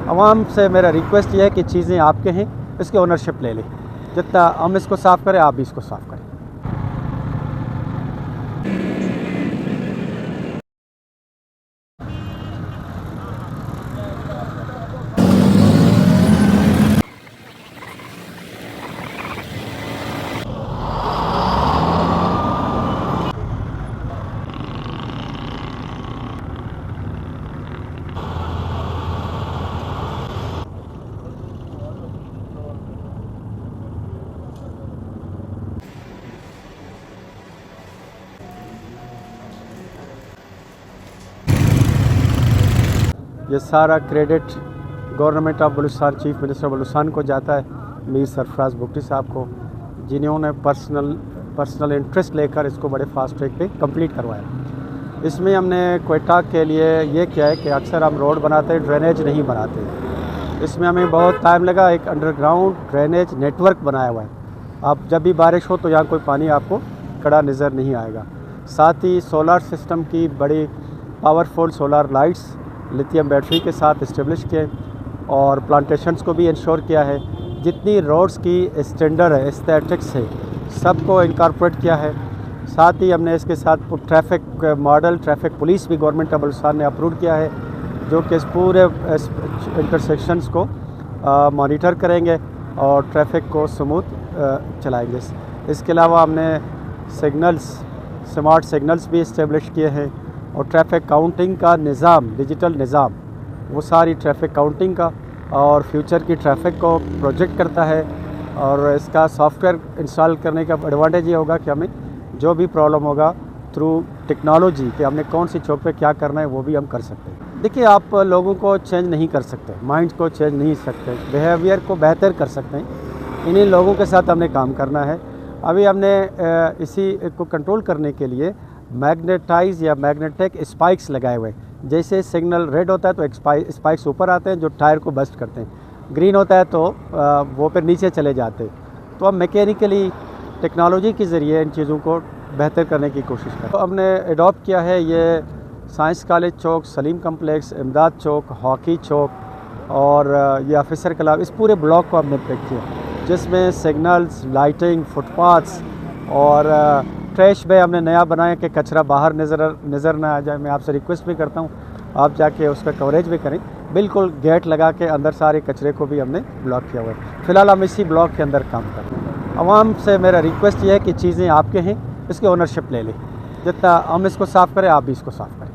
आवाम से मेरा रिक्वेस्ट ये है कि चीज़ें आपके हैं, इसकी ओनरशिप ले लें। जितना हम इसको साफ़ करें, आप भी इसको साफ़ करें। ये सारा credit government of Balochistan, chief minister Balochistan को जाता है, मीर सरफराज भुट्टी साहब को, जिन्होंने पर्सनल इंटरेस्ट लेकर इसको बड़े फास्ट ट्रैक पे कंप्लीट करवाया। इसमें हमने क्वेटा के लिए ये किया है कि अक्सर हम रोड बनाते हैं, ड्रेनेज नहीं बनाते। इसमें हमें बहुत टाइम लगा, एक अंडरग्राउंड ड्रेनेज नेटवर्क बनाया हुआ है। अब जब भी बारिश हो तो यहाँ कोई पानी आपको खड़ा नज़र नहीं आएगा। साथ ही सोलर सिस्टम की बड़ी powerful solar lights lithium battery के साथ इस्टेब्लिश किए और प्लांटेशंस को भी इंश्योर किया है। जितनी रोड्स की स्टैंडर्ड है, एस्थेटिक्स है, सबको इनकॉर्पोरेट किया है। साथ ही हमने इसके साथ ट्रैफिक मॉडल ट्रैफिक पुलिस भी गवर्नमेंट ऑफ बलूचिस्तान ने अप्रूव किया है, जो कि इस पूरे इंटरसेक्शंस को मॉनिटर करेंगे और ट्रैफिक को स्मूथ चलाएंगे। इसके अलावा हमने स्मार्ट सिग्नल्स भी इस्टेब्लिश किए हैं और ट्रैफिक काउंटिंग का निज़ाम, डिजिटल निज़ाम, वो सारी ट्रैफिक काउंटिंग का और फ्यूचर की ट्रैफिक को प्रोजेक्ट करता है। और इसका सॉफ्टवेयर इंस्टॉल करने का एडवांटेज ये होगा कि हमें जो भी प्रॉब्लम होगा थ्रू टेक्नोलॉजी कि हमने कौन सी चौक पे क्या करना है वो भी हम कर सकते हैं। देखिए, आप लोगों को चेंज नहीं कर सकते, माइंड को चेंज नहीं सकते, बिहेवियर को बेहतर कर सकते हैं। इन्हीं लोगों के साथ हमने काम करना है। अभी हमने इसी को कंट्रोल करने के लिए मैग्नेटाइज या मैग्नेटिक स्पाइक्स लगाए हुए हैं। जैसे सिग्नल रेड होता है तो एक स्पाइक्स ऊपर आते हैं जो टायर को बस्ट करते हैं, ग्रीन होता है तो वो फिर नीचे चले जाते हैं। तो हम मैकेनिकली टेक्नोलॉजी के ज़रिए इन चीज़ों को बेहतर करने की कोशिश करें। तो हमने एडॉप्ट किया है ये साइंस कॉलेज चौक, सलीम कम्प्लेक्स, इमदाद चौक, हॉकी चौक और ये ऑफिसर क्लब, इस पूरे ब्लॉक को हमने पिक किया, जिसमें सिग्नल्स, लाइटिंग, फुटपाथ्स और ट्रैश पे हमने नया बनाया कि कचरा बाहर नज़र ना आ जाए। मैं आपसे रिक्वेस्ट भी करता हूँ आप जाके उसका कवरेज भी करें। बिल्कुल गेट लगा के अंदर सारे कचरे को भी हमने ब्लॉक किया हुआ है। फ़िलहाल हम इसी ब्लॉक के अंदर काम कर रहे हैं। आवाम से मेरा रिक्वेस्ट ये है कि चीज़ें आपके हैं, इसकी ओनरशिप ले लें। जितना हम इसको साफ़ करें, आप भी इसको साफ़ करें।